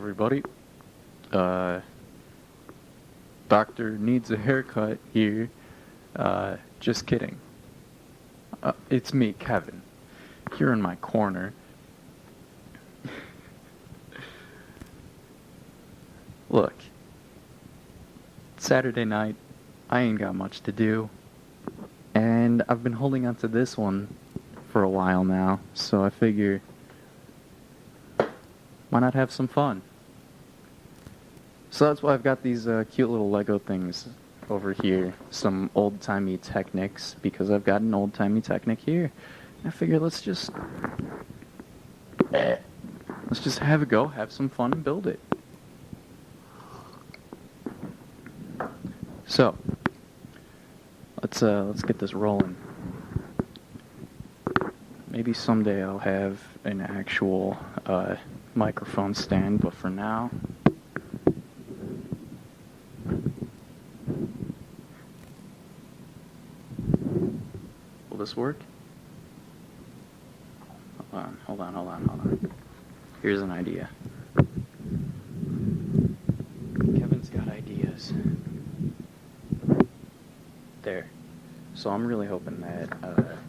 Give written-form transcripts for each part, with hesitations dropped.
everybody. Uh, Doctor needs a haircut here. Just kidding. It's me, Kevin, here in my corner. Look, Saturday night, I ain't got much to do, and I've been holding on to this one for a while now, so I figure, why not have some fun? So that's why I've got these cute little Lego things over here, some old-timey Technics, because I've got an old-timey Technic here. I figure let's just have a go, have some fun, and build it. So let's get this rolling. Maybe someday I'll have an actual microphone stand, but for now, will this work? Hold on. Here's an idea. Kevin's got ideas. There. So I'm really hoping that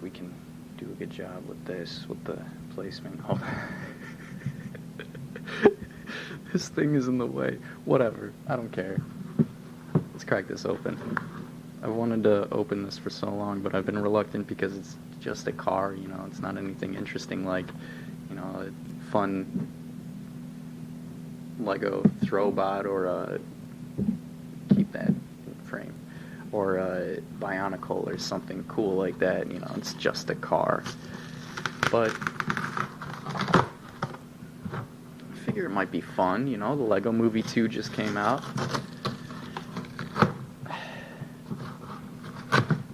we can do a good job with this, with the placement. Hold on. This thing is in the way. Whatever. I don't care. Let's crack this open. I've wanted to open this for so long, but I've been reluctant because it's just a car, you know, it's not anything interesting like, you know, a fun Lego Throwbot or keep that in frame, or a Bionicle or something cool like that, you know, it's just a car. But I figure it might be fun, you know, the Lego Movie 2 just came out.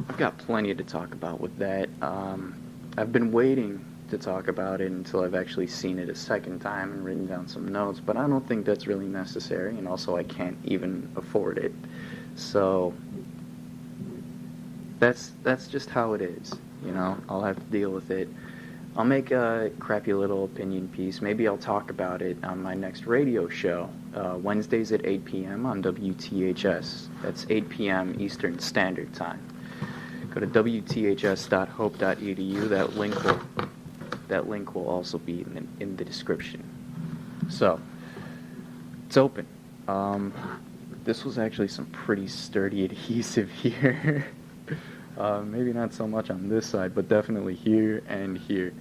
I've got plenty to talk about with that. I've been waiting to talk about it until I've actually seen it a second time and written down some notes, but I don't think that's really necessary, and also I can't even afford it. So that's just how it is, you know. I'll have to deal with it. I'll make a crappy little opinion piece. Maybe I'll talk about it on my next radio show, Wednesdays at 8 p.m. on WTHS. That's 8 p.m. Eastern Standard Time. Go to wths.hope.edu. That link will also be in the description. So it's open. This was actually some pretty sturdy adhesive here. Maybe not so much on this side, but definitely here and here.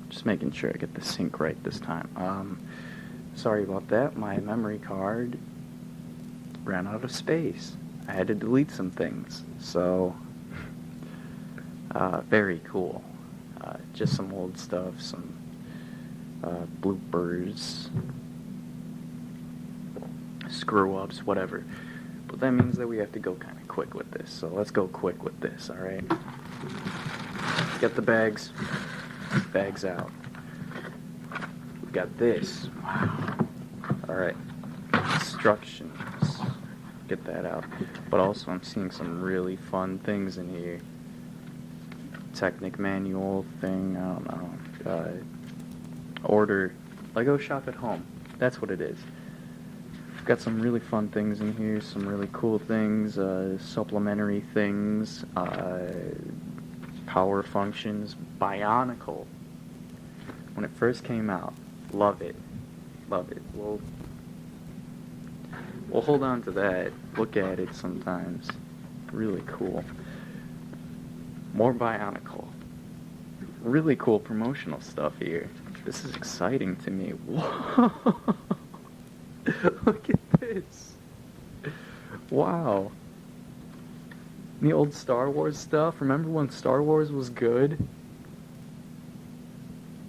Just making sure I get the sync right this time. Sorry about that. My memory card ran out of space. I had to delete some things. So, very cool. Just some old stuff, some bloopers, screw-ups, whatever. But that means that we have to go kind of quick with this. So let's go quick with this, alright? Get the bags out. We got this. Wow. Alright. Instructions. Get that out. But also I'm seeing some really fun things in here. Technic manual thing, I don't know. Order Lego shop at home. That's what it is. Got some really fun things in here, some really cool things, supplementary things, power functions, Bionicle. When it first came out, love it. We'll hold on to that, look at it sometimes. Really cool. More Bionicle. Really cool promotional stuff here. This is exciting to me. Whoa! Look at this. Wow. The old Star Wars stuff. Remember when Star Wars was good?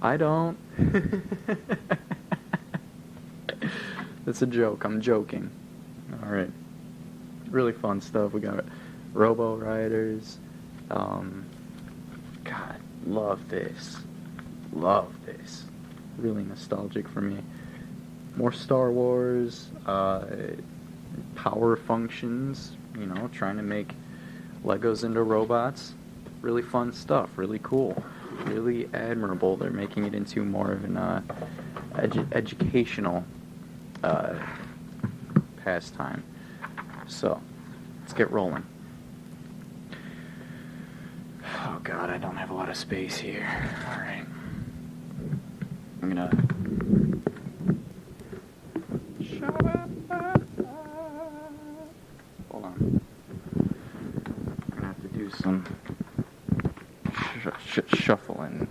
I don't. That's a joke. I'm joking. Alright. Really fun stuff. We got Robo Riders. God, love this. Really nostalgic for me. More Star Wars, power functions, trying to make Legos into robots. Really fun stuff, really cool, really admirable. They're making it into more of an educational pastime. So, let's get rolling. Oh god, I don't have a lot of space here. Alright. I'm gonna... Shut up! Hold on. I'm gonna have to do some shuffling.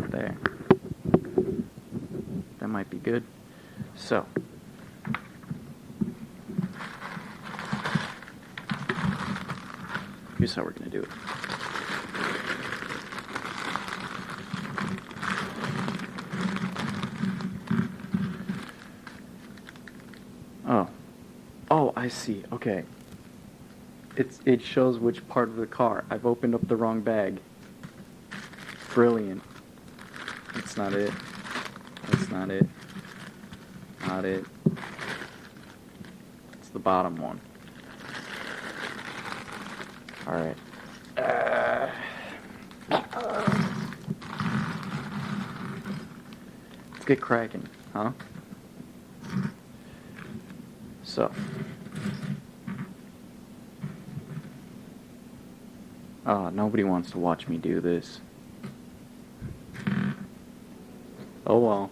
There. That might be good. So. Here's how we're going to do it. Oh, I see. Okay. It shows which part of the car. I've opened up the wrong bag. Brilliant. That's not it. That's not it. Not it. It's the bottom one. Alright. Let's get cracking, huh? So. Oh, nobody wants to watch me do this. Oh well.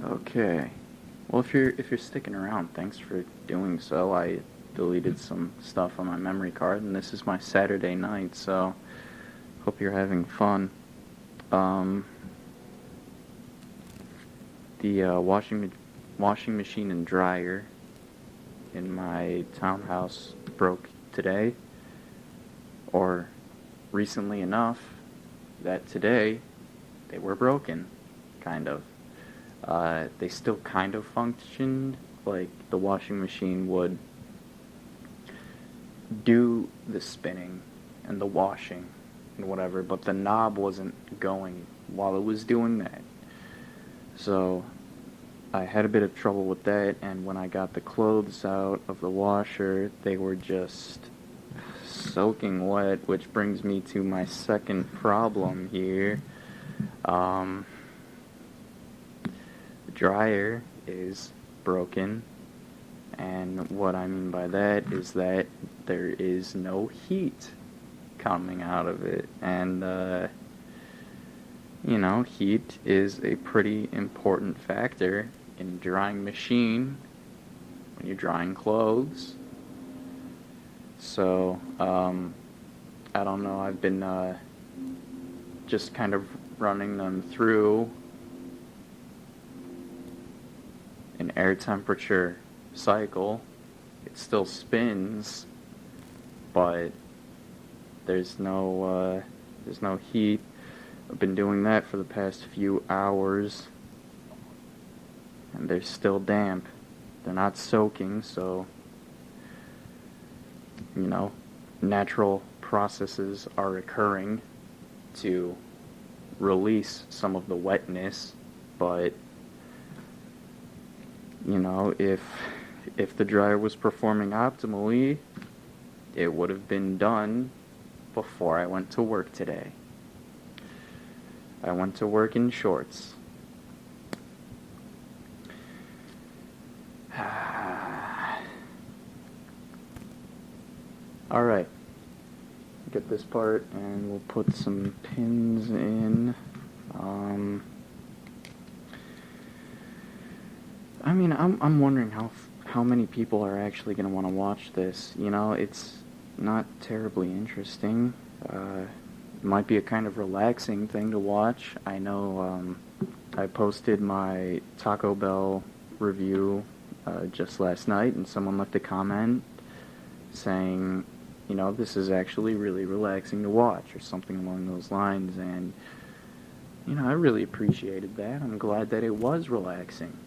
Okay. Well, if you're sticking around, thanks for doing so. I deleted some stuff on my memory card, and this is my Saturday night, so hope you're having fun. The washing machine and dryer in my townhouse broke today, or recently enough that today they were broken, kind of. They still kind of functioned, like the washing machine would do the spinning and the washing and whatever, but the knob wasn't going while it was doing that. So I had a bit of trouble with that, and when I got the clothes out of the washer, they were just soaking wet, which brings me to my second problem here. The dryer is broken, and what I mean by that is that there is no heat coming out of it, and heat is a pretty important factor in drying machine when you're drying clothes. So I don't know, I've been just kind of running them through an air temperature cycle. It still spins, but there's no heat. I've been doing that for the past few hours, and they're still damp. They're not soaking, so natural processes are occurring to release some of the wetness, but if the dryer was performing optimally, it would have been done before I went to work today. I went to work in shorts. Alright. Get this part, and we'll put some pins in. I'm wondering how many people are actually going to want to watch this. It's not terribly interesting. It might be a kind of relaxing thing to watch. I know I posted my Taco Bell review just last night, and someone left a comment saying, this is actually really relaxing to watch, or something along those lines, and I really appreciated that. I'm glad that it was relaxing.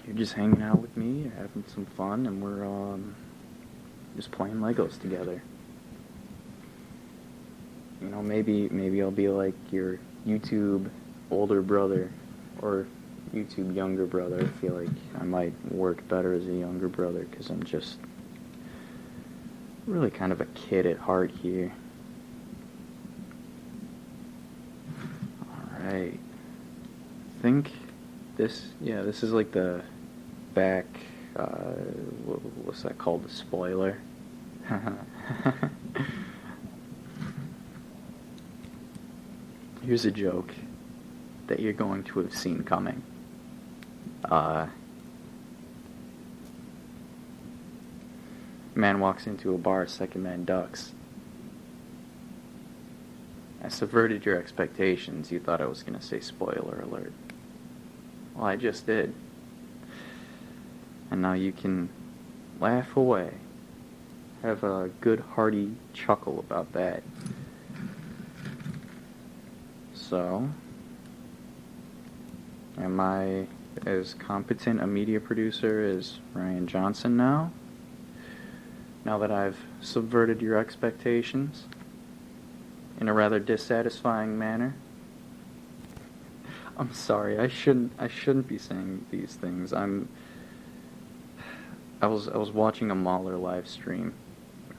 You're just hanging out with me, you're having some fun, and just playing Legos together. You know, maybe I'll be like your YouTube older brother or YouTube younger brother. I feel like I might work better as a younger brother because I'm just really kind of a kid at heart here. Alright. I think this is like the back, what's that called? The spoiler? Here's a joke that you're going to have seen coming. Man walks into a bar, second man ducks. I subverted your expectations. You thought I was going to say spoiler alert. Well, I just did. And now you can laugh away. Have a good hearty chuckle about that. So, am I as competent a media producer as Ryan Johnson now? Now that I've subverted your expectations in a rather dissatisfying manner? I'm sorry, I shouldn't be saying these things. I was watching a Mahler live stream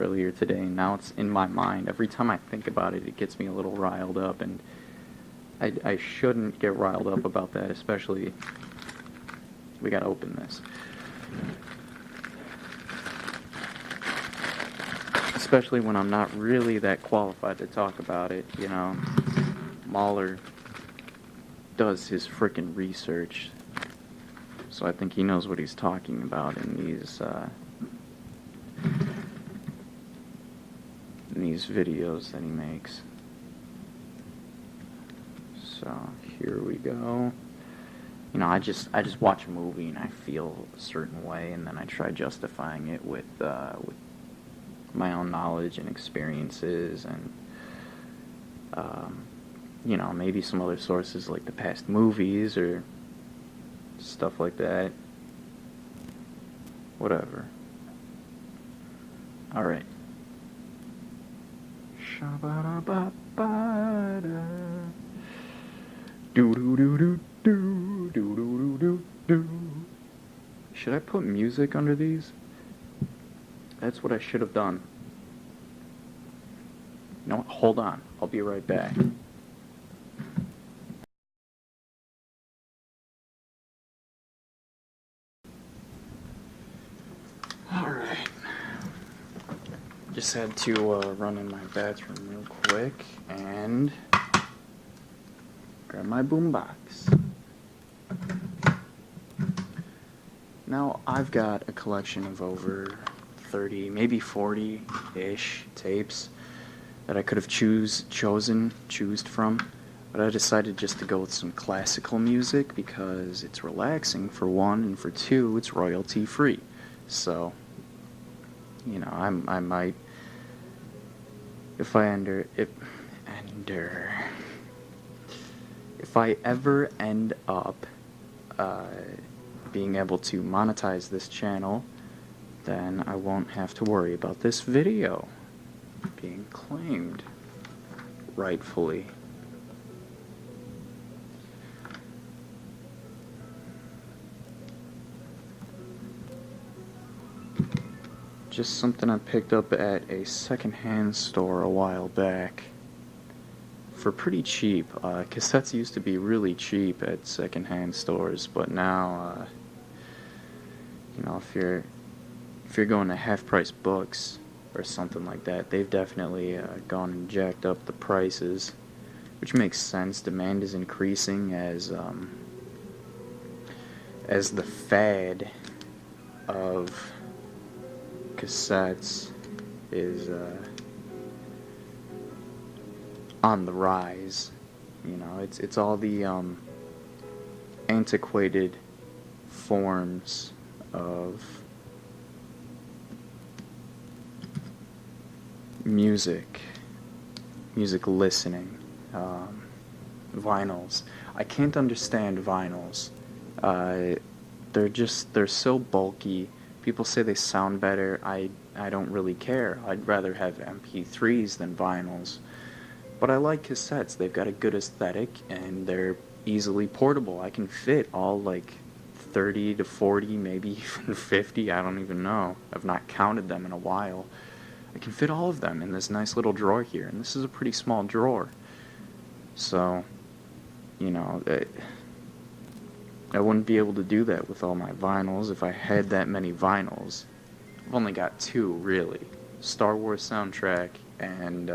earlier today, and now it's in my mind. Every time I think about it, it gets me a little riled up, and I shouldn't get riled up about that, especially. We gotta open this. Especially when I'm not really that qualified to talk about it, you know. Mahler does his frickin' research, so I think he knows what he's talking about in these videos that he makes. So here we go. You know, I just watch a movie and I feel a certain way, and then I try justifying it with my own knowledge and experiences, and you know, maybe some other sources like the past movies or stuff like that. Whatever. All right. Shabba-da-ba-ba-da. Do-do-do-do-do-do-do-do-do. Should I put music under these? That's what I should have done. You know what? Hold on. I'll be right back. Alright. Just had to run in my bathroom real quick and grab my boombox. Now, I've got a collection of over 30, maybe 40-ish tapes that I could have chosen from, but I decided just to go with some classical music because it's relaxing for one, and for two, it's royalty free. So, you know, I might, if I ever end up being able to monetize this channel, then I won't have to worry about this video being claimed rightfully. Just something I picked up at a secondhand store a while back for pretty cheap. Cassettes used to be really cheap at secondhand stores, but now, you know, if you're going to half-price books or something like that, they've definitely gone and jacked up the prices, which makes sense. Demand is increasing as the fad of cassettes is on the rise. You know, it's all the antiquated forms of music listening, vinyls. I can't understand vinyls. They're so bulky. People say they sound better. I don't really care. I'd rather have MP3s than vinyls. But I like cassettes. They've got a good aesthetic, and they're easily portable. I can fit all, like, 30 to 40, maybe even 50, I don't even know. I've not counted them in a while. I can fit all of them in this nice little drawer here, and this is a pretty small drawer. So, you know, I wouldn't be able to do that with all my vinyls if I had that many vinyls. I've only got two, really. Star Wars soundtrack and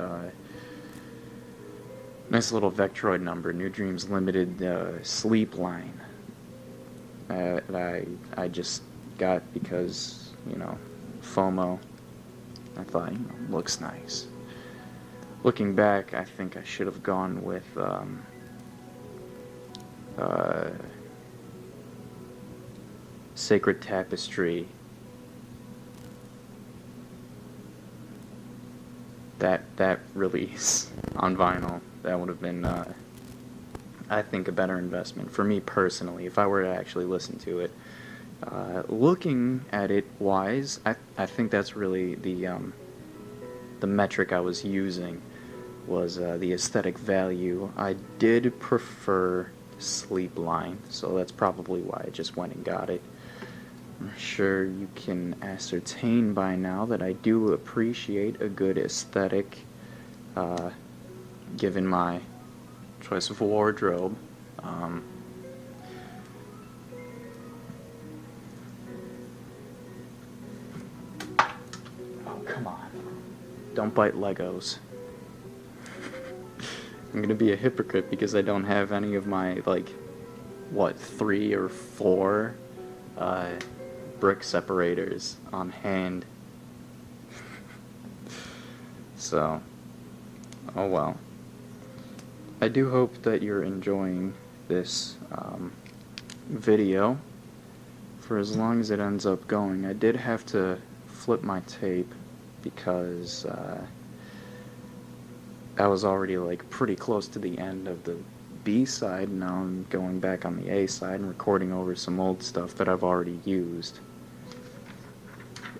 nice little Vectroid number, New Dreams Limited Sleep line. That I just got because, you know, FOMO. I thought, you know, looks nice. Looking back, I think I should have gone with Sacred Tapestry. That release on vinyl, that would have been, I think, a better investment for me personally, if I were to actually listen to it. Looking at it wise, I think that's really the metric I was using, was the aesthetic value. I did prefer Sleep Line, so that's probably why I just went and got it. I'm sure you can ascertain by now that I do appreciate a good aesthetic, given my choice of wardrobe. Oh, come on. Don't bite Legos. I'm gonna be a hypocrite because I don't have any of my, like, what, 3 or 4 brick separators on hand. So, oh well. I do hope that you're enjoying this video for as long as it ends up going. I did have to flip my tape because I was already, like, pretty close to the end of the B side. Now I'm going back on the A side and recording over some old stuff that I've already used.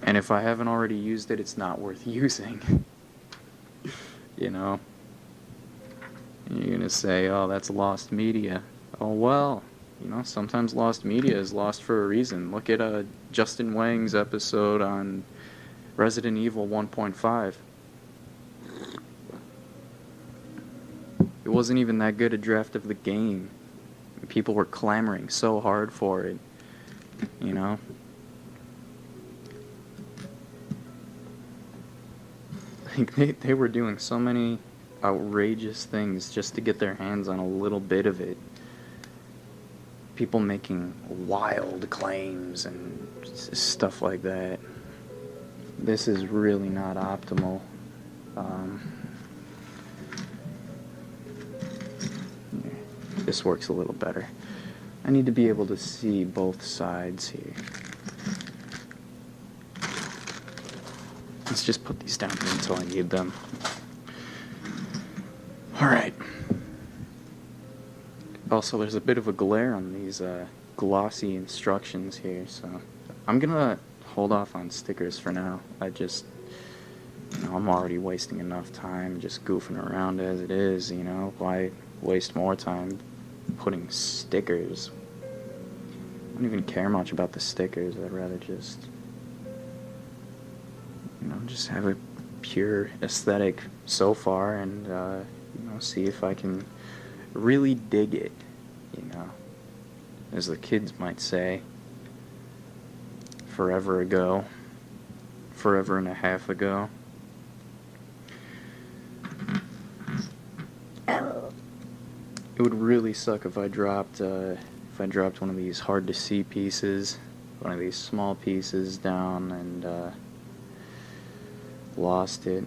And if I haven't already used it, it's not worth using. You know? And you're gonna say, oh, that's lost media. Oh, well, you know, sometimes lost media is lost for a reason. Look at Justin Wang's episode on Resident Evil 1.5. It wasn't even that good a draft of the game. People were clamoring so hard for it, you know? Like, they were doing so many outrageous things just to get their hands on a little bit of it. People making wild claims and stuff like that. This is really not optimal. This works a little better. I need to be able to see both sides here. Let's just put these down here until I need them. Alright. Also, there's a bit of a glare on these glossy instructions here, so I'm gonna hold off on stickers for now. You know, I'm already wasting enough time just goofing around as it is, you know. Why waste more time putting stickers? I don't even care much about the stickers. I'd rather just, you know, just have a pure aesthetic so far and, you know, see if I can really dig it, you know. As the kids might say, forever ago, forever and a half ago. It would really suck if I dropped one of these hard to see pieces, one of these small pieces down and lost it,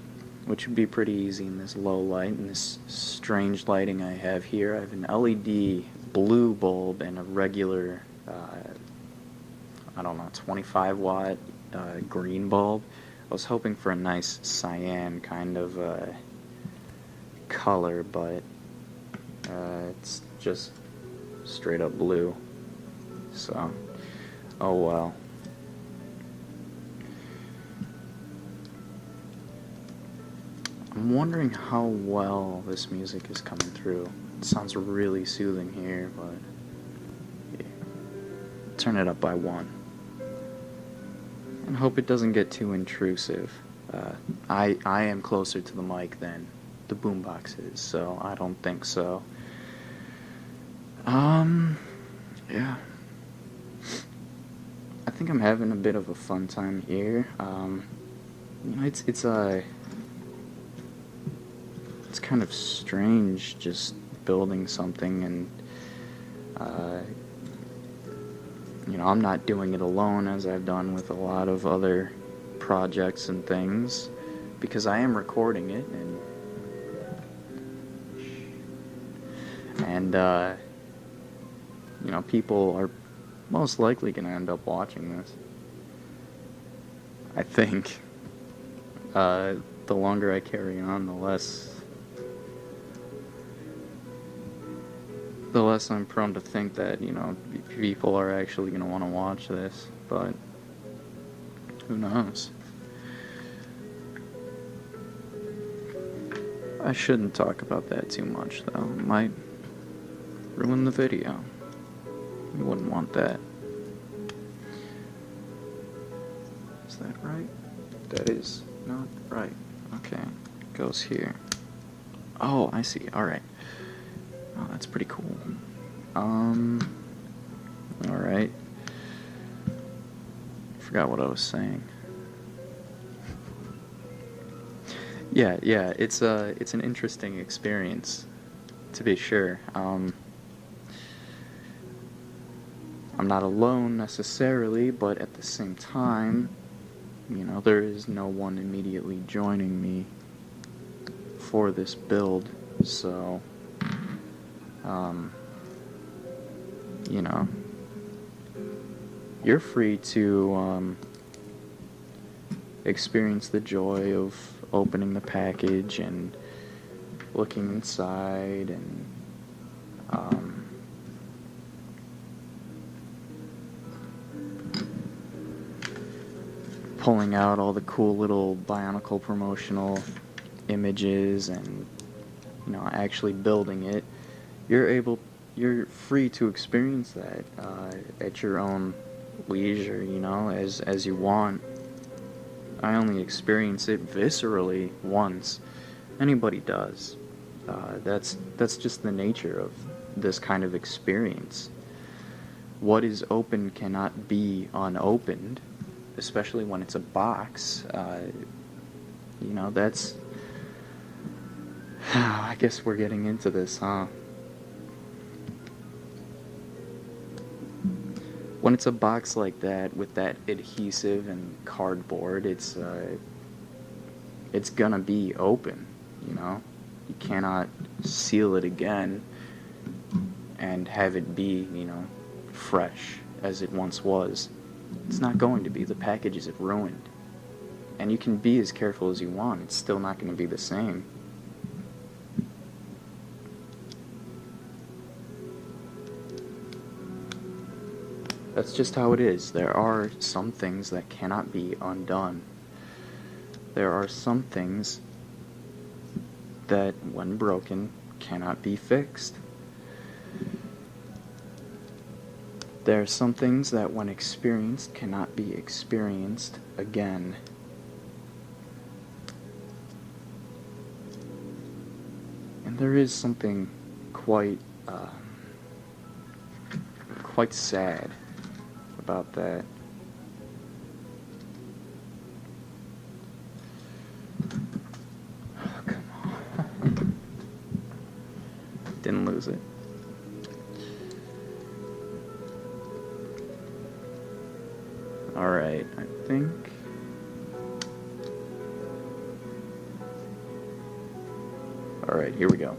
which would be pretty easy in this low light and this strange lighting I have here. I have an LED blue bulb and a regular, I don't know, 25 watt green bulb. I was hoping for a nice cyan kind of color, but it's just straight up blue. So, oh well. I'm wondering how well this music is coming through. It sounds really soothing here, but yeah. Turn it up by 1. And hope it doesn't get too intrusive. I am closer to the mic than the boombox is, so I don't think so. Yeah. I think I'm having a bit of a fun time here. It's kind of strange just building something, and I'm not doing it alone as I've done with a lot of other projects and things, because I am recording it, and people are most likely going to end up watching this. I think the longer I carry on, the less I'm prone to think that, people are actually going to want to watch this, but who knows? I shouldn't talk about that too much, though. It might ruin the video. You wouldn't want that. Is that right? That is not right. Okay. Goes here. Oh, I see. Alright. Oh, that's pretty cool. Alright. Forgot what I was saying. Yeah, it's an interesting experience, to be sure. I'm not alone necessarily, but at the same time, there is no one immediately joining me for this build, so, you're free to, experience the joy of opening the package and looking inside and, pulling out all the cool little Bionicle promotional images and, actually building it. You're free to experience that at your own leisure, as you want. I only experience it viscerally once. Anybody does. That's just the nature of this kind of experience. What is open cannot be unopened, especially when it's a box. That's... I guess we're getting into this, huh? When it's a box like that, with that adhesive and cardboard, it's gonna be open, You cannot seal it again and have it be, fresh as it once was. It's not going to be. The package is ruined. And you can be as careful as you want. It's still not going to be the same. That's just how it is. There are some things that cannot be undone. There are some things that, when broken, cannot be fixed. There are some things that, when experienced, cannot be experienced again. And there is something quite sad about that. Oh, come on. Didn't lose it. Alright, I think... Alright, here we go.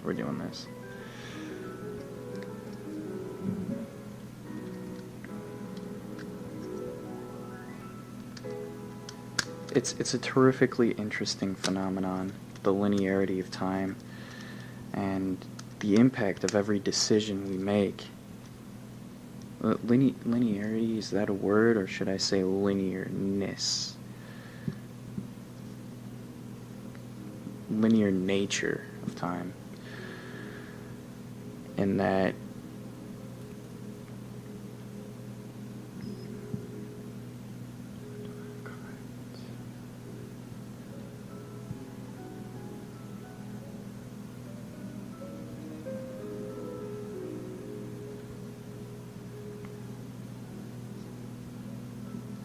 We're doing this. It's a terrifically interesting phenomenon, the linearity of time, and the impact of every decision we make. Linearity, is that a word, or should I say linearness? linear nature of time, in that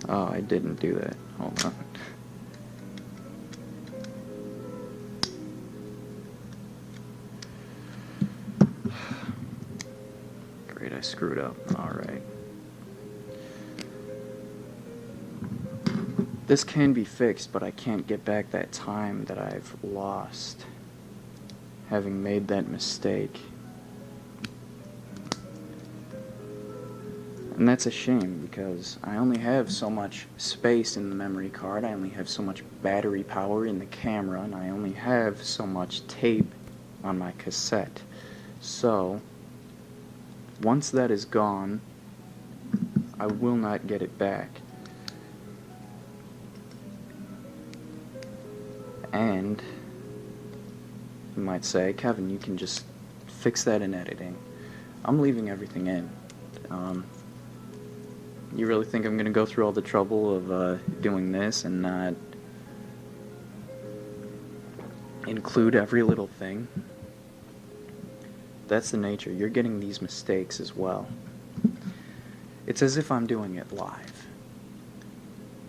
oh, I didn't do that. Hold on. Great, I screwed up. Alright. This can be fixed, but I can't get back that time that I've lost having made that mistake. And that's a shame, because I only have so much space in the memory card, I only have so much battery power in the camera, and I only have so much tape on my cassette. So, once that is gone, I will not get it back. And you might say, Kevin, you can just fix that in editing. I'm leaving everything in. You really think I'm going to go through all the trouble of doing this and not include every little thing? That's the nature. You're getting these mistakes as well. It's as if I'm doing it live.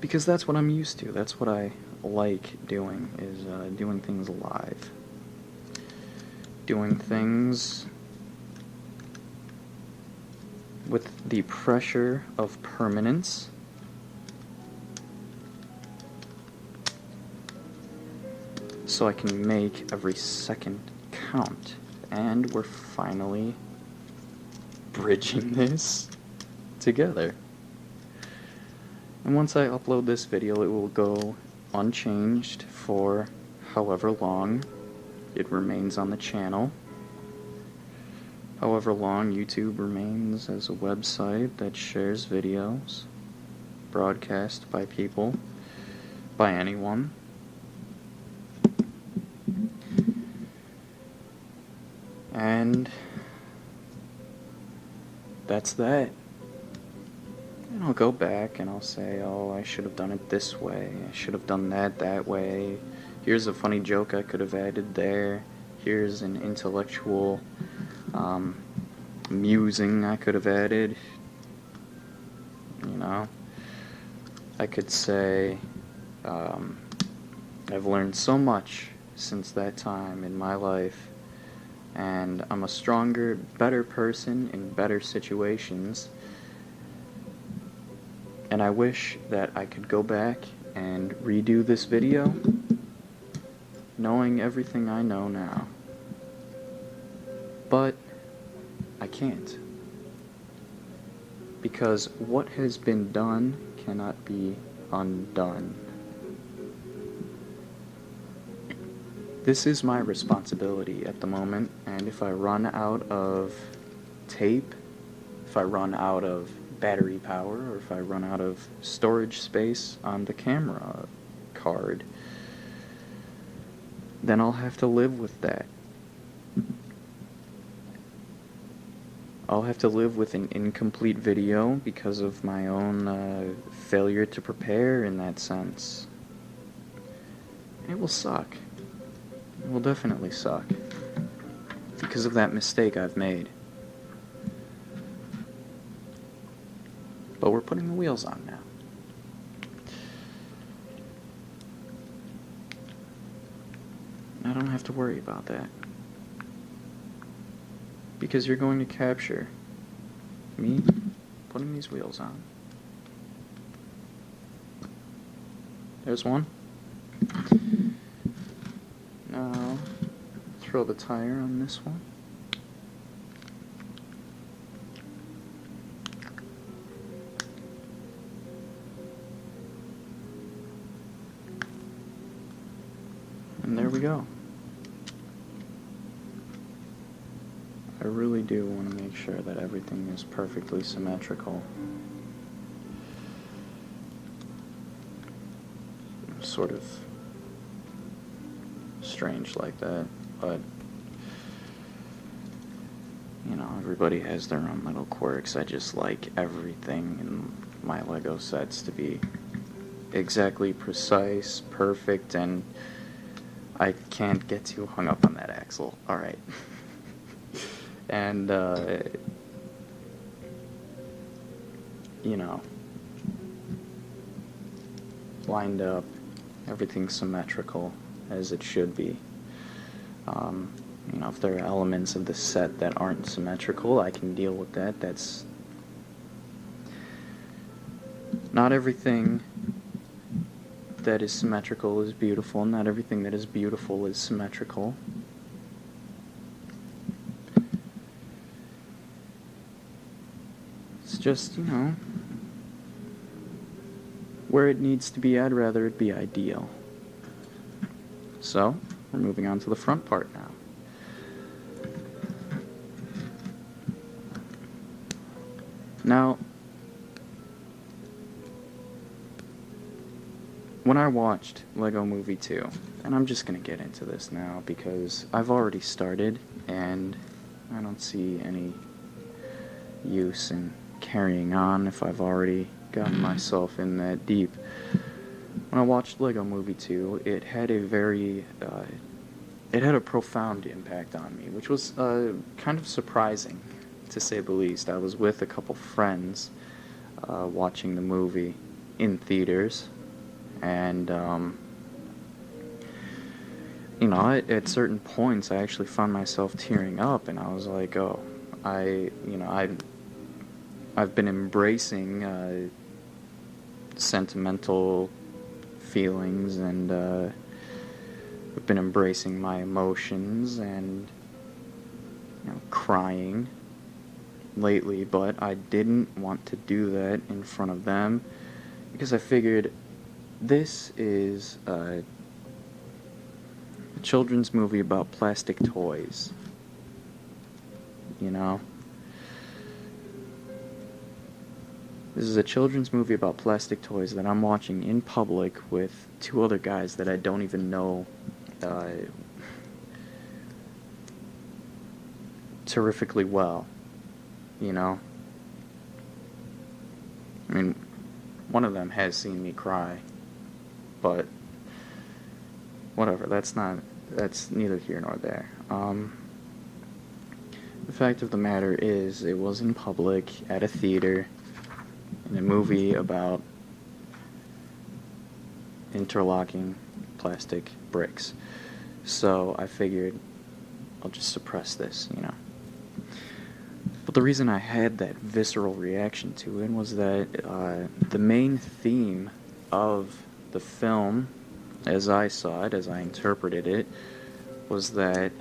Because that's what I'm used to. That's what I like doing, is doing things live. Doing things with the pressure of permanence. So I can make every second count. And we're finally bridging this together. And once I upload this video, it will go unchanged for however long it remains on the channel. However long YouTube remains as a website that shares videos broadcast by people, by anyone. And that's that. And I'll go back and I'll say, oh, I should have done it this way, I should have done that way. Here's a funny joke I could have added there. Here's an intellectual musing I could have added. You know, I could say, I've learned so much since that time in my life, and I'm a stronger, better person in better situations, and I wish that I could go back and redo this video knowing everything I know now. But I can't. Because what has been done cannot be undone. This is my responsibility at the moment, and if I run out of tape, if I run out of battery power, or if I run out of storage space on the camera card, then I'll have to live with that. I'll have to live with an incomplete video because of my own failure to prepare in that sense. It will suck. It will definitely suck. Because of that mistake I've made. But we're putting the wheels on now. I don't have to worry about that. Because you're going to capture me putting these wheels on. There's one. Now, throw the tire on this one. And there we go. I really do want to make sure that everything is perfectly symmetrical. Sort of strange like that, but you know, everybody has their own little quirks. I just like everything in my Lego sets to be exactly precise, perfect, and I can't get too hung up on that axle. Alright. And, you know, lined up, everything's symmetrical, as it should be. You know, if there are elements of the set that aren't symmetrical, I can deal with that. That's not everything that is symmetrical is beautiful. Not everything that is beautiful is symmetrical. It's just, you know, where it needs to be, I'd rather it be ideal. So, we're moving on to the front part now. Now, when I watched Lego Movie 2, and I'm just going to get into this now because I've already started and I don't see any use in carrying on if I've already gotten myself in that deep. When I watched Lego Movie 2, it had a profound impact on me, which was kind of surprising, to say the least. I was with a couple friends watching the movie in theaters, and you know, at certain points I actually found myself tearing up, and I was like, oh, I've been embracing sentimental feelings, and I've been embracing my emotions and, you know, crying lately, but I didn't want to do that in front of them because I figured this is a children's movie about plastic toys, you know? This is a children's movie about plastic toys that I'm watching in public with two other guys that I don't even know terrifically well, you know? I mean, one of them has seen me cry, but whatever, that's neither here nor there. The fact of the matter is, it was in public, at a theater, in a movie about interlocking plastic bricks. So I figured I'll just suppress this, you know. But the reason I had that visceral reaction to it was that the main theme of the film, as I saw it, as I interpreted it, was that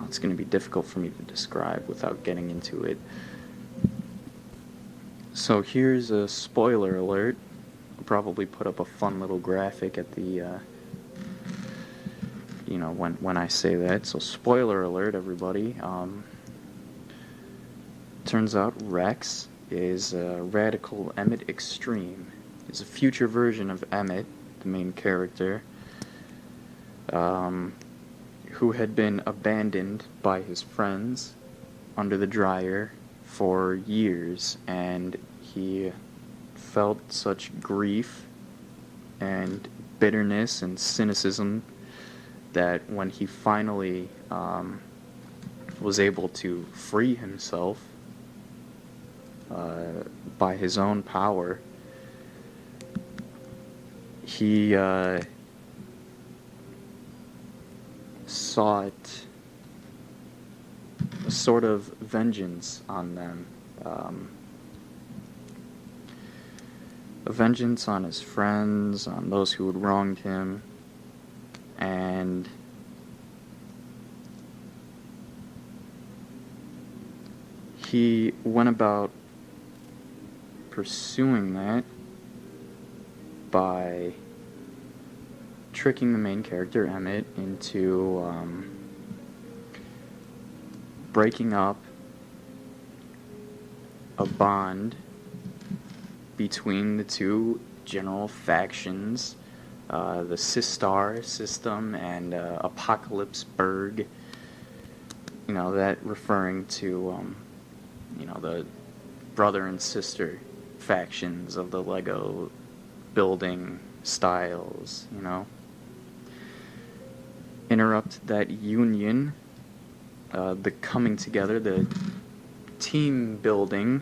it's going to be difficult for me to describe without getting into it. So here's a spoiler alert. I'll probably put up a fun little graphic at the, you know, when I say that. So spoiler alert, everybody. Turns out Rex is Radical Emmett Extreme. He's a future version of Emmett, the main character, who had been abandoned by his friends under the dryer for years, and he felt such grief and bitterness and cynicism that when he finally was able to free himself by his own power, he sought a sort of vengeance on them. A vengeance on his friends, on those who had wronged him, and he went about pursuing that by tricking the main character, Emmett, into breaking up a bond between the two general factions, the Sistar system and Apocalypseburg. That referring to, the brother and sister factions of the Lego building styles, Interrupt that union, the coming together, the team building,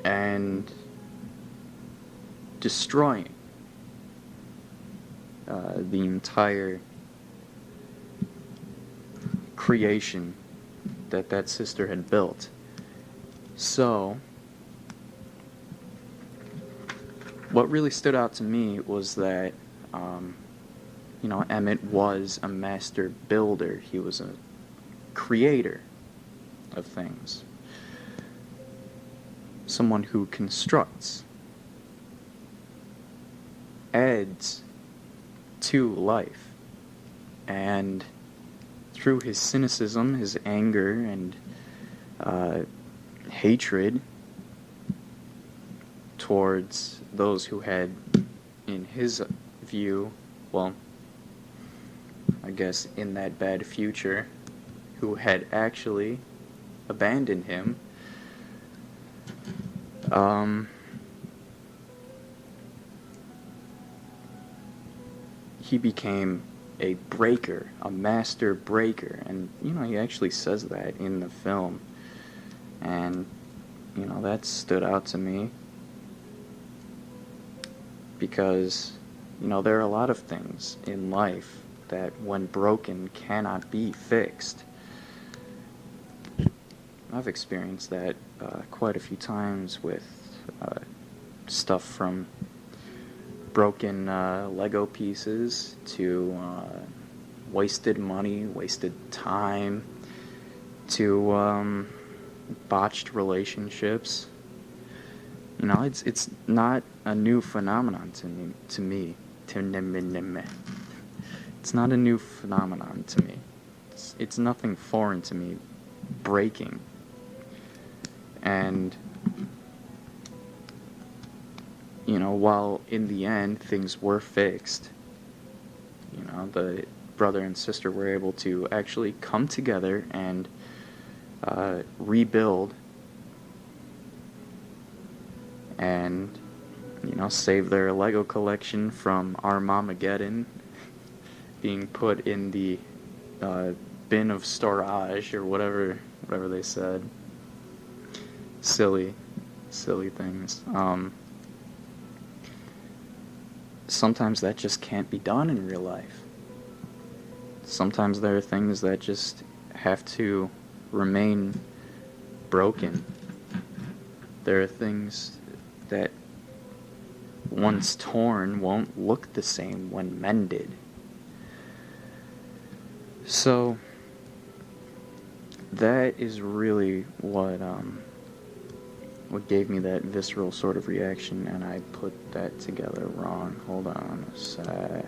and destroying the entire creation that sister had built. So, what really stood out to me was that, Emmett was a master builder. He was a creator of things. Someone who constructs, adds to life, and through his cynicism, his anger, and hatred towards those who had, in his view, well, I guess in that bad future, who had actually abandoned him, he became a breaker, a master breaker, and he actually says that in the film, and that stood out to me because there are a lot of things in life that when broken cannot be fixed. I've experienced that quite a few times with stuff from broken Lego pieces to wasted money, wasted time, to botched relationships. It's not a new phenomenon to me. It's not a new phenomenon to me. It's nothing foreign to me. Breaking. And while in the end things were fixed, the brother and sister were able to actually come together and rebuild and, save their Lego collection from Armageddon being put in the bin of storage or whatever they said. Silly things. Sometimes that just can't be done in real life. Sometimes there are things that just have to remain broken. There are things that once torn won't look the same when mended. So that is really what gave me that visceral sort of reaction, and I put that together wrong. Hold on a sec.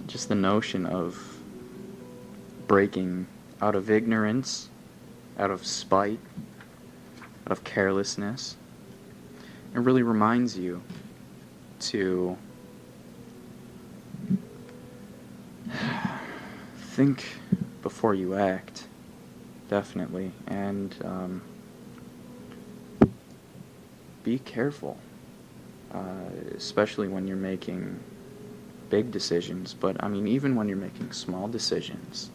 Just the notion of breaking out of ignorance, out of spite, out of carelessness. It really reminds you to think before you act, definitely, and be careful, especially when you're making big decisions, but even when you're making small decisions.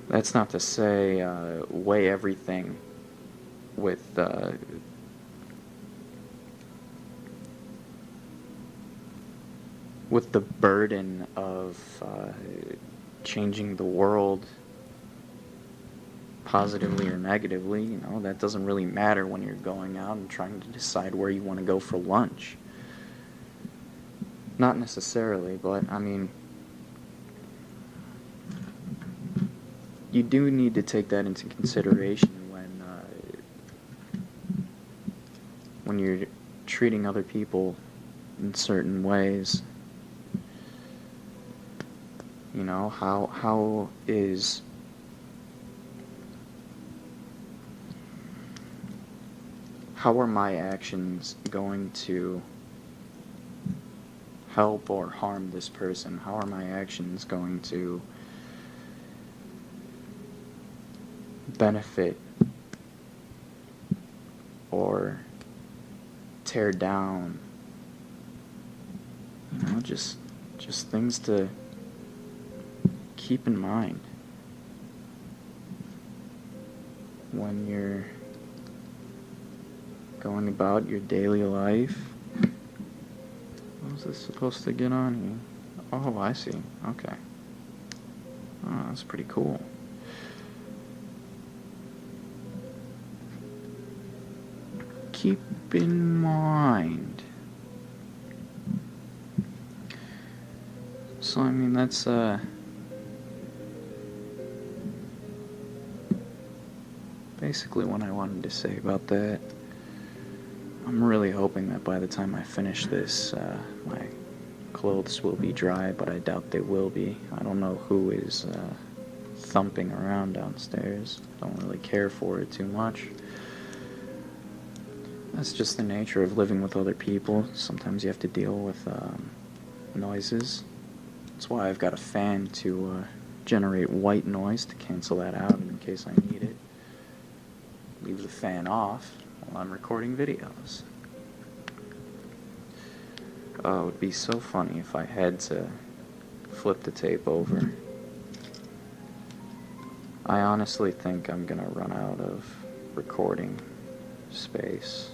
That's not to say weigh everything with the burden of changing the world positively or negatively. That doesn't really matter when you're going out and trying to decide where you want to go for lunch. Not necessarily, but you do need to take that into consideration when you're treating other people in certain ways. You know, how are my actions going to help or harm this person? How are my actions going to benefit or tear down? You know, just things to keep in mind when you're going about your daily life. What was this supposed to get on here? Oh, I see. Okay. Oh, that's pretty cool. Keep in mind. So, I mean, that's, basically what I wanted to say about that. I'm really hoping that by the time I finish this, my clothes will be dry, but I doubt they will be. I don't know who is thumping around downstairs. I don't really care for it too much. That's just the nature of living with other people. Sometimes you have to deal with noises. That's why I've got a fan to generate white noise to cancel that out in case I need it. Leave the fan off while I'm recording videos. Oh, it would be so funny if I had to flip the tape over. I honestly think I'm gonna run out of recording space,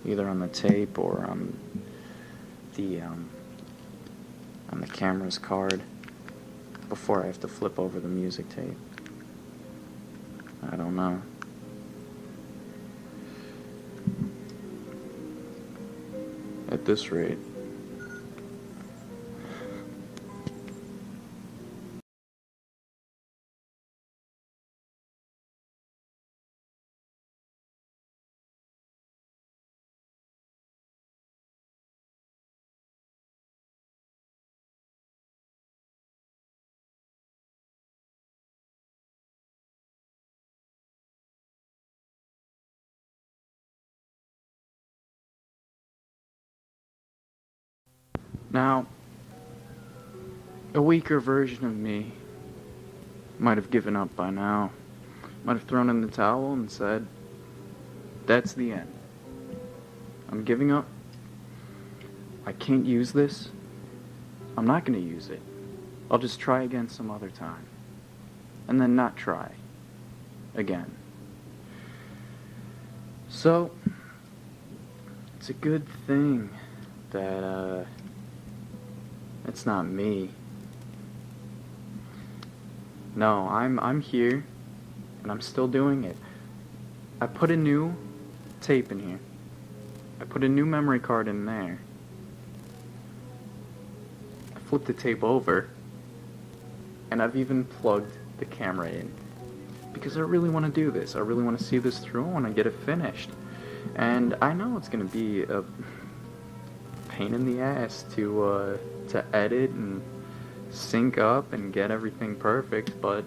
either on the tape or on the camera's card, before I have to flip over the music tape. I don't know. At this rate. Now, a weaker version of me might have given up by now. Might have thrown in the towel and said, that's the end. I'm giving up. I can't use this. I'm not going to use it. I'll just try again some other time. And then not try again. So, it's a good thing that it's not me. No, I'm here, and I'm still doing it. I put a new tape in here. I put a new memory card in there. I flipped the tape over, and I've even plugged the camera in. Because I really want to do this. I really want to see this through. I want to get it finished. And I know it's going to be a pain in the ass to edit and sync up and get everything perfect, but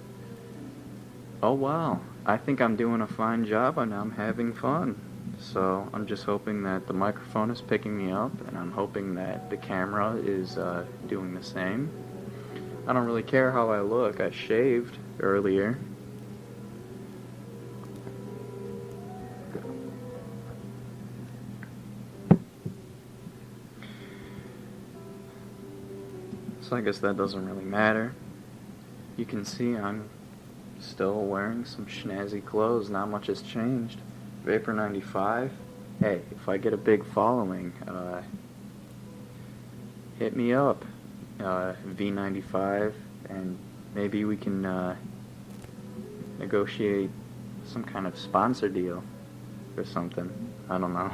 oh wow, I think I'm doing a fine job and I'm having fun. So I'm just hoping that the microphone is picking me up, and I'm hoping that the camera is doing the same. I don't really care how I look. I shaved earlier. So I guess that doesn't really matter. You can see I'm still wearing some snazzy clothes. Not much has changed. Vapor 95. Hey, if I get a big following, hit me up. V95, and maybe we can negotiate some kind of sponsor deal or something. I don't know.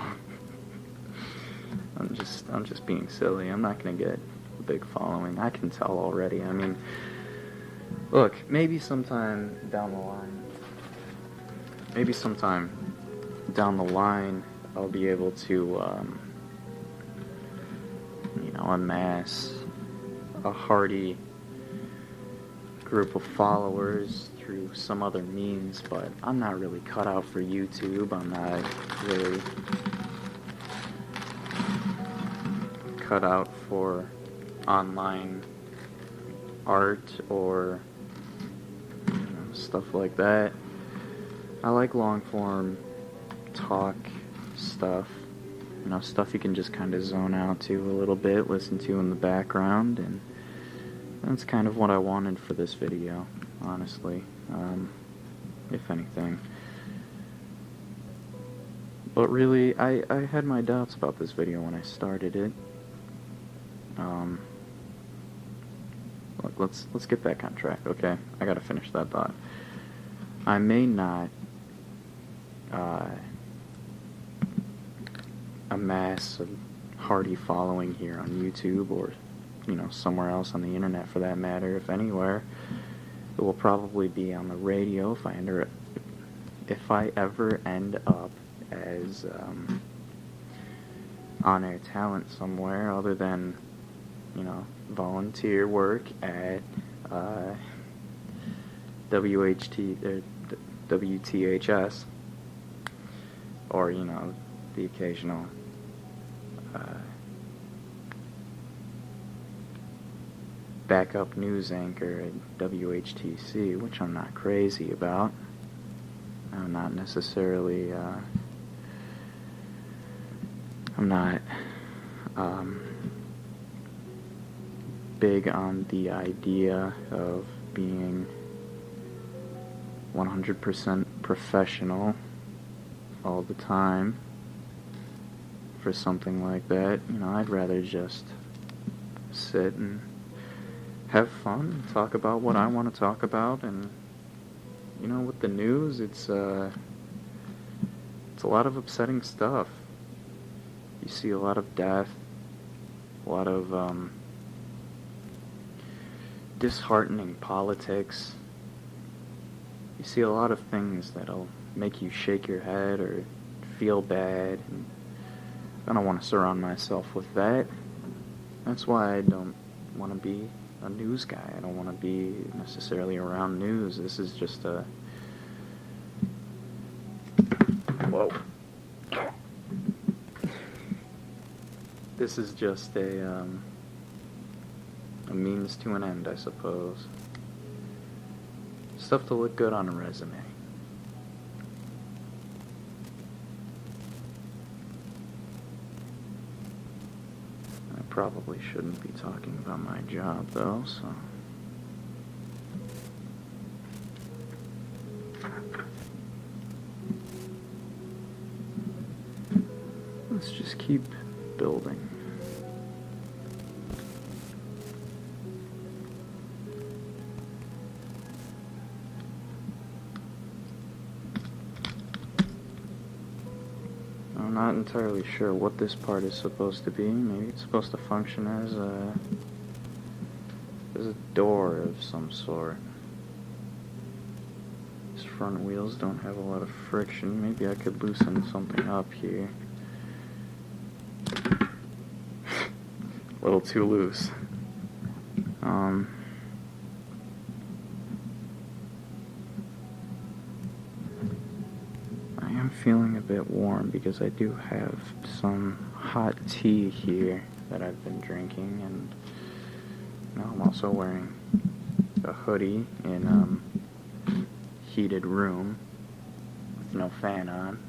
I'm just being silly. I'm not gonna get a big following. I can tell already. I mean, look, maybe sometime down the line, I'll be able to, amass a hearty group of followers through some other means, but I'm not really cut out for YouTube. I'm not really cut out for online art or stuff like that. I like long form talk stuff, stuff you can just kind of zone out to a little bit, listen to in the background, and that's kind of what I wanted for this video, honestly, if anything. But really, I had my doubts about this video when I started it. Look, let's get back on track, okay? I gotta finish that thought. I may not amass a hearty following here on YouTube or somewhere else on the internet for that matter. If anywhere, it will probably be on the radio if I ever end up as on-air talent somewhere other than volunteer work at WTHS or the occasional backup news anchor at WHTC, which I'm not crazy about. I'm not necessarily, I'm not big on the idea of being 100% professional all the time for something like that. I'd rather just sit and have fun and talk about what I want to talk about. And with the news, it's a lot of upsetting stuff. You see a lot of death, a lot of disheartening politics. You see a lot of things that'll make you shake your head or feel bad, and I don't want to surround myself with that. That's why I don't want to be a news guy. I don't want to be necessarily around news. This is just a... Whoa. This is just a means to an end, I suppose. Stuff to look good on a resume. I probably shouldn't be talking about my job, though, so... Let's just keep building. I'm not entirely sure what this part is supposed to be. Maybe it's supposed to function as a door of some sort. These front wheels don't have a lot of friction. Maybe I could loosen something up here. A little too loose. I am feeling a bit warm because I do have some hot tea here that I've been drinking, and I'm also wearing a hoodie in heated room with no fan on,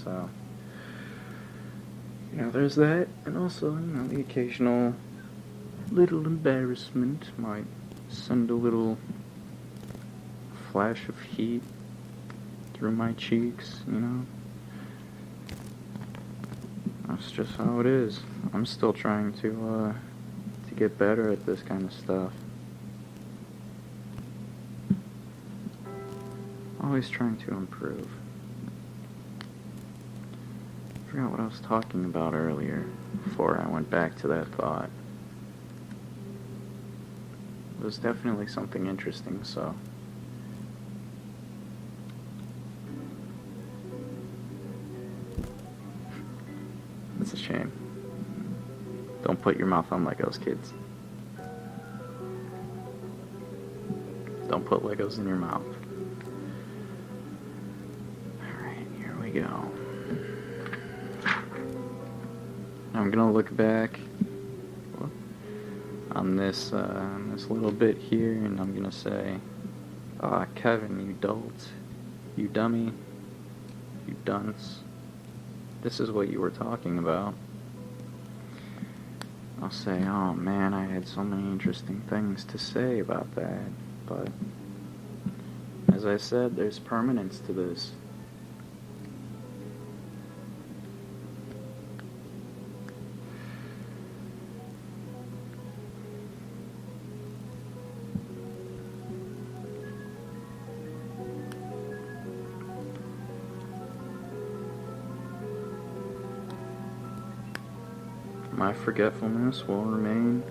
so there's that. And also the occasional little embarrassment might send a little flash of heat through my cheeks, That's just how it is. I'm still trying to get better at this kind of stuff. Always trying to improve. I forgot what I was talking about earlier before I went back to that thought. It was definitely something interesting, so... It's a shame. Don't put your mouth on Legos, kids. Don't put Legos in your mouth. Alright, here we go. I'm gonna look back on this little bit here, and I'm gonna say, "Ah, Kevin, you dolt, you dummy, you dunce. This is what you were talking about." I'll say, "Oh man, I had so many interesting things to say about that," but as I said, there's permanence to this. My forgetfulness will remain,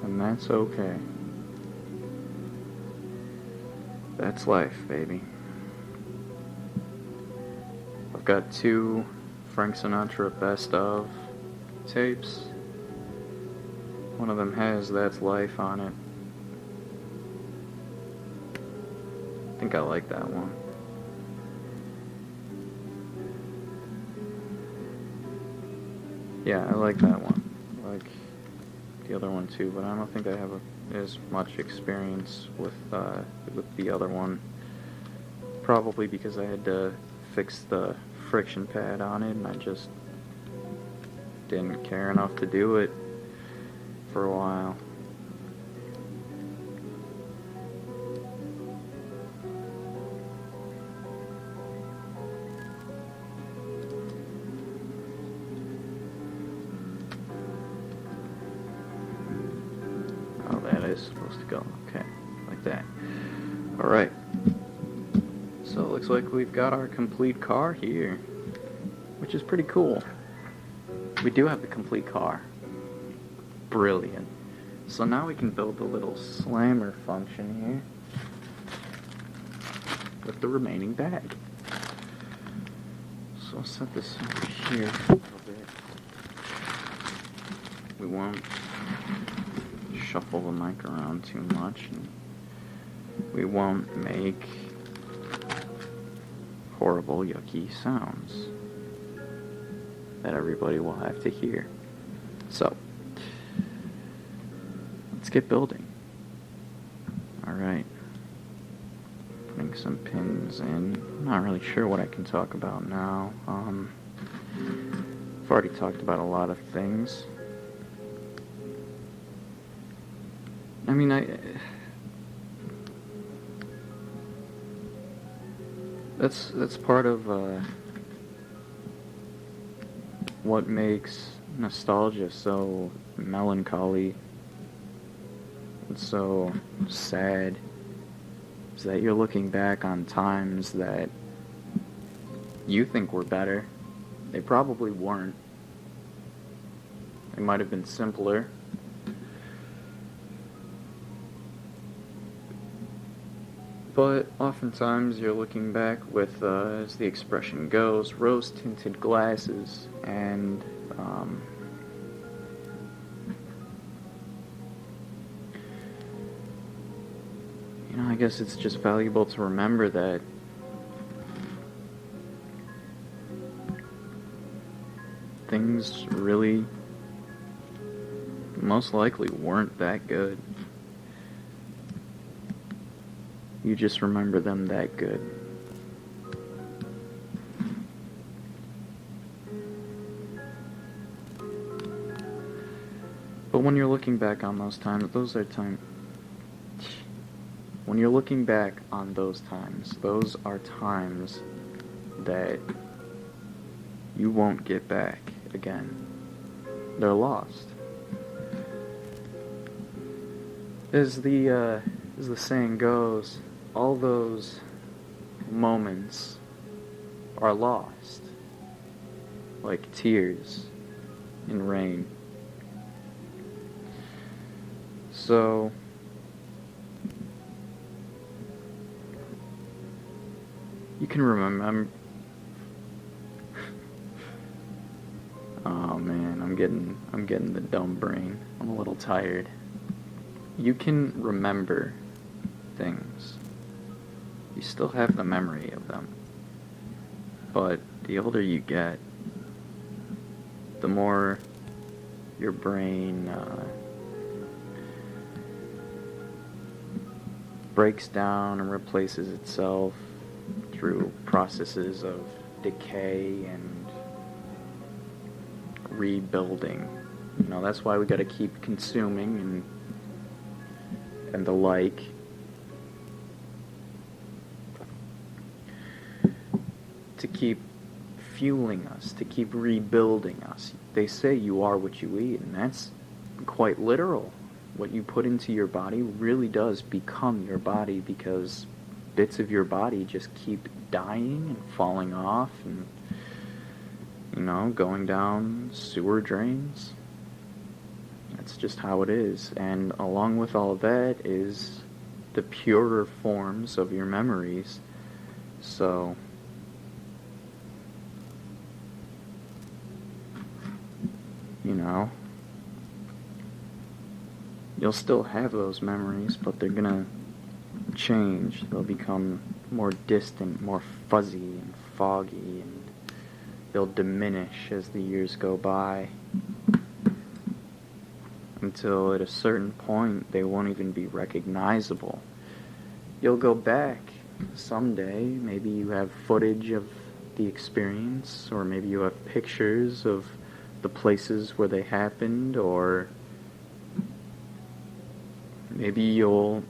and that's okay. That's life, baby. I've got 2 Frank Sinatra best of tapes. One of them has "That's Life" on it. I think I like that one. Yeah, I like that one. I like the other one too, but I don't think I have as much experience with the other one. Probably because I had to fix the friction pad on it, and I just didn't care enough to do it for a while. Supposed to go. Okay, like that. Alright. So it looks like we've got our complete car here, which is pretty cool. We do have the complete car. Brilliant. So now we can build the little slammer function here with the remaining bag. So I'll set this over here for a little bit. We won't shuffle the mic around too much, and we won't make horrible, yucky sounds that everybody will have to hear. So, let's get building. Alright. Putting some pins in. I'm not really sure what I can talk about now. I've already talked about a lot of things. I mean, that's part of what makes nostalgia so melancholy and so sad, is that you're looking back on times that you think were better. They probably weren't. They might have been simpler. But oftentimes you're looking back with, as the expression goes, rose-tinted glasses, and I guess it's just valuable to remember that things really, most likely, weren't that good. You just remember them that good. But when you're looking back on those times, when you're looking back on those are times that you won't get back again. They're lost. As the saying goes, all those moments are lost, like tears in rain. So, you can remember. Oh man, I'm getting the dumb brain. I'm a little tired. you can remember things. You still have the memory of them. But the older you get, the more your brain breaks down and replaces itself through processes of decay and rebuilding. You know, that's why we gotta keep consuming and the like. To keep fueling us, to keep rebuilding us. They say you are what you eat, and that's quite literal. What you put into your body really does become your body, because bits of your body just keep dying and falling off and, you know, going down sewer drains. That's just how it is. And along with all that is the purer forms of your memories. So you know, you'll still have those memories, but they're gonna change. They'll become more distant, more fuzzy and foggy, and they'll diminish as the years go by, until at a certain point they won't even be recognizable. You'll go back someday, maybe you have footage of the experience, or maybe you have pictures of the places where they happened, or maybe you'll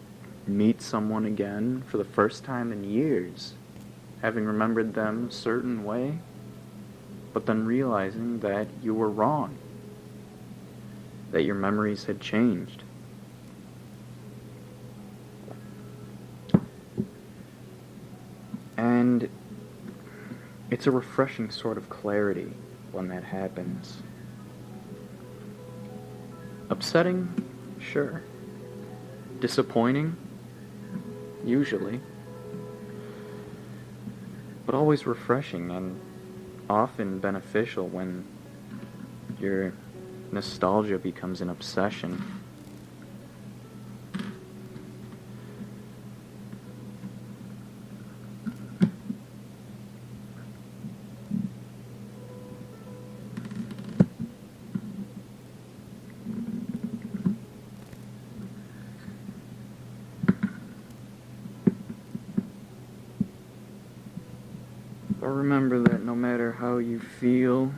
meet someone again for the first time in years, having remembered them a certain way, but then realizing that you were wrong, that your memories had changed. And it's a refreshing sort of clarity when that happens. Upsetting? Sure. Disappointing? Usually. But always refreshing and often beneficial when your nostalgia becomes an obsession. But remember that no matter how you feel,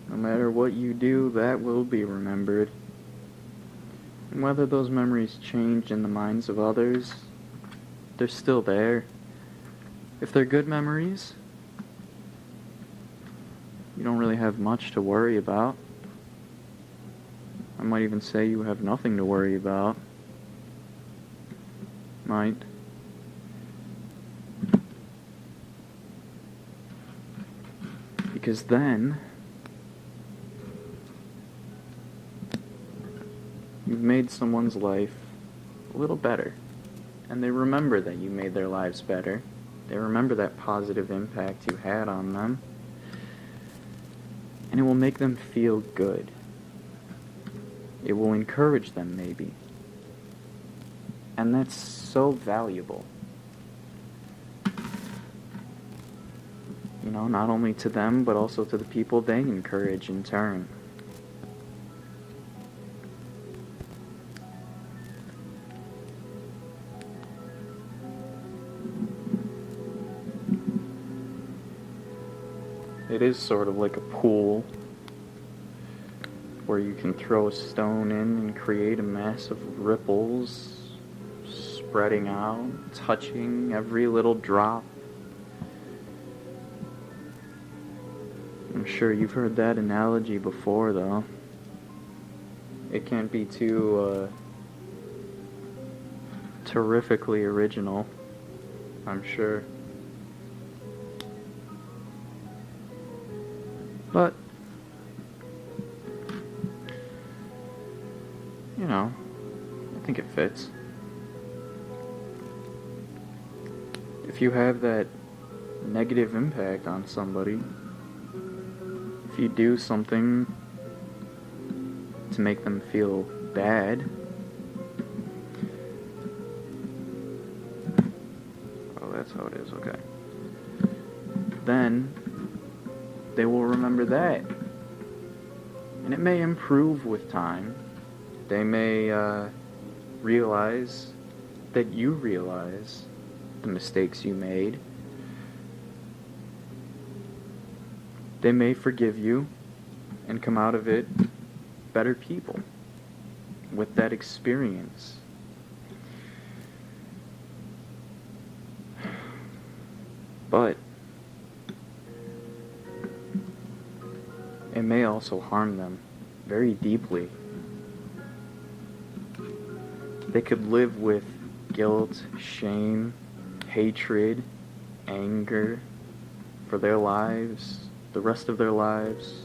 no matter what you do, that will be remembered. And whether those memories change in the minds of others, they're still there. If they're good memories, you don't really have much to worry about. I might even say you have nothing to worry about. Might. Because then you've made someone's life a little better. And they remember that you made their lives better. They remember that positive impact you had on them. And it will make them feel good. It will encourage them, maybe. And that's so valuable. You know, not only to them, but also to the people they encourage in turn. It is sort of like a pool where you can throw a stone in and create a mass of ripples spreading out, touching every little drop. I'm sure you've heard that analogy before, though. It can't be too terrifically original, I'm sure. But, you know, I think it fits. If you have that negative impact on somebody, if you do something to make them feel bad, oh, that's how it is, okay, then they will remember that. And it may improve with time. They may realize that you realize the mistakes you made. They may forgive you and come out of it better people with that experience. But it may also harm them very deeply. They could live with guilt, shame, hatred, anger for their lives, the rest of their lives,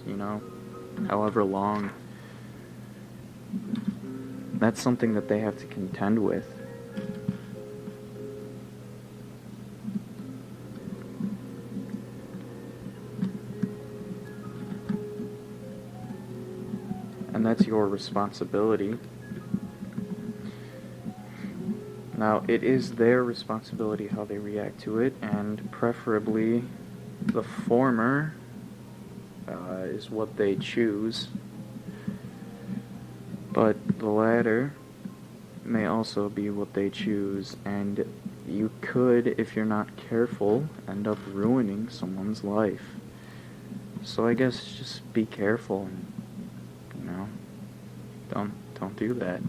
however long. That's something that they have to contend with. And that's your responsibility. Now, it is their responsibility how they react to it, and preferably the former is what they choose. But the latter may also be what they choose, and you could, if you're not careful, end up ruining someone's life. So I guess just be careful and, don't do that.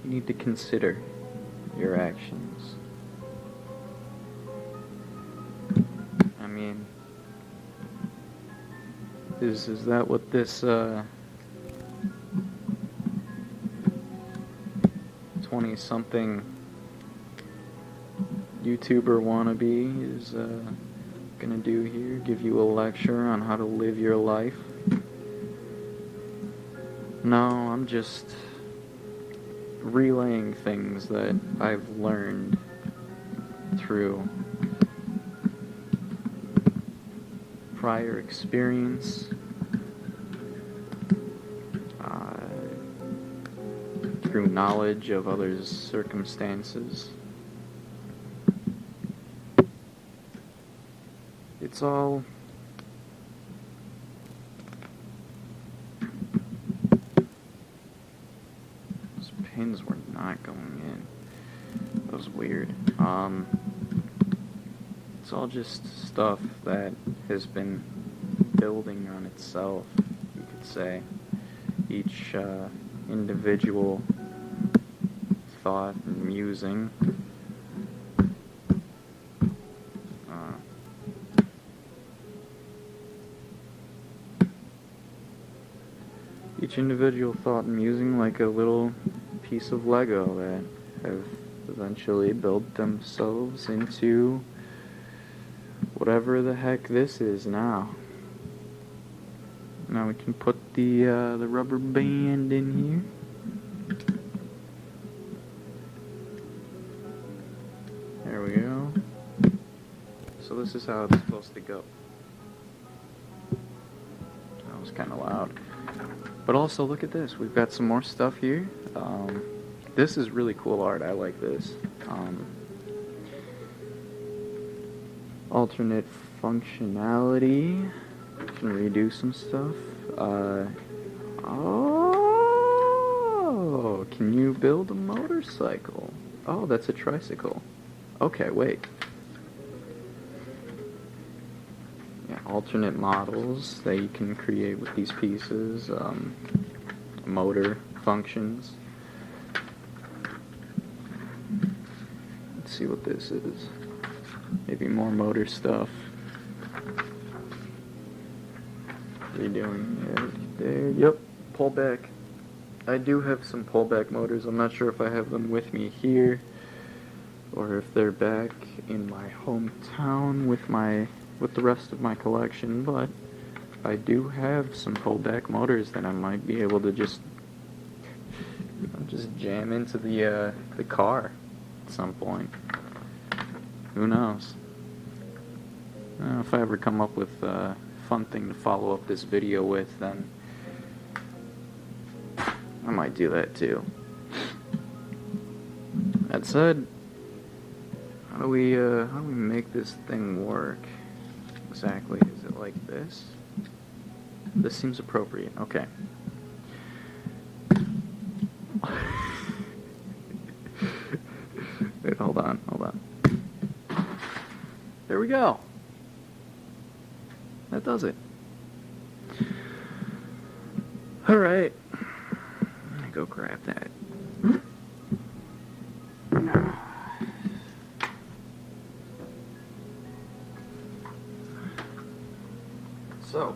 You need to consider your actions. I mean, is that what this 20-something YouTuber wannabe is gonna do here? Give you a lecture on how to live your life? No, I'm just relaying things that I've learned through prior experience, through knowledge of others' circumstances. It's all those pins were not going in. That was weird. It's all just stuff that has been building on itself, you could say. Each individual thought and musing each individual thought and musing like a little piece of Lego that have eventually built themselves into whatever the heck this is now. Now we can put the rubber band in here. There we go. So this is how it's supposed to go. That was kind of loud. But also, look at this. We've got some more stuff here. This is really cool art. I like this. Alternate functionality. Can redo some stuff. Oh, can you build a motorcycle? Oh, that's a tricycle. Okay, wait. Yeah, alternate models that you can create with these pieces. Motor functions. Let's see what this is. Maybe more motor stuff. Redoing it there. Yep, pull back. I do have some pullback motors. I'm not sure if I have them with me here or if they're back in my hometown with the rest of my collection, but I do have some pullback motors that I might be able to just jam into the car at some point. who knows? If I ever come up with a fun thing to follow up this video with, then I might do that too. That said, how do we make this thing work exactly? Is it like this? This seems appropriate. Okay. Wait, hold on. There we go. That does it. Alright. Let me go grab that. So,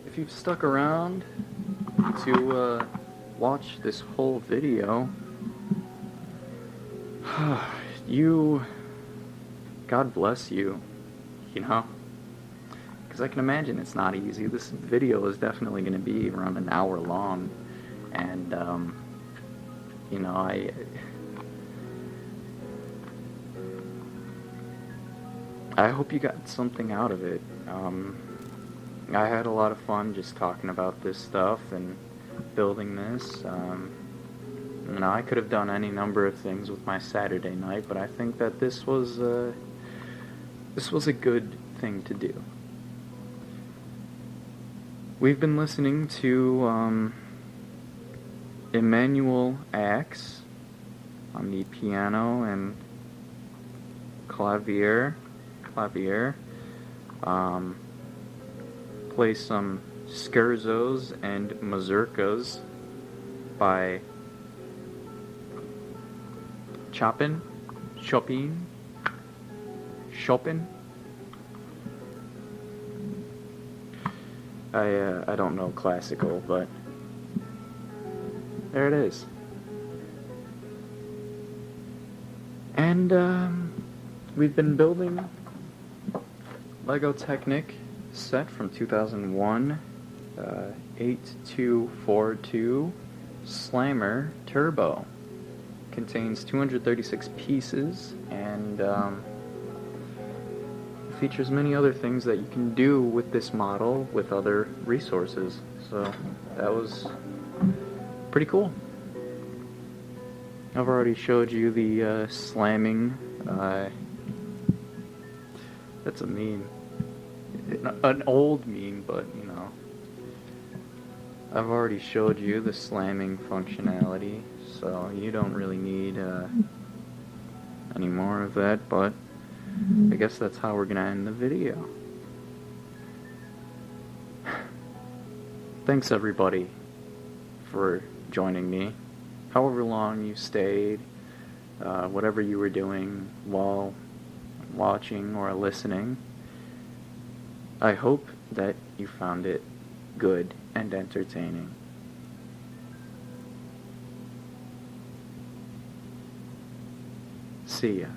if you've stuck around to watch this whole video, God bless you, you know, because I can imagine it's not easy. This video is definitely going to be around an hour long, and, you know, I hope you got something out of it. I had a lot of fun just talking about this stuff and building this. You know, I could have done any number of things with my Saturday night, but I think that this was a good thing to do. We've been listening to Emmanuel Axe on the piano and clavier. Play some scherzos and mazurkas by Chopin. I don't know classical, but there it is. And we've been building Lego Technic set from 2001, 8242 Slammer Turbo. Contains 236 pieces and features many other things that you can do with this model with other resources. So that was pretty cool. I've already showed you the slamming. That's a meme. An old meme, but you know. I've already showed you the slamming functionality, so you don't really need any more of that, but I guess that's how we're gonna end the video. Thanks everybody for joining me, however long you stayed, whatever you were doing while watching or listening. I hope that you found it good and entertaining. See ya.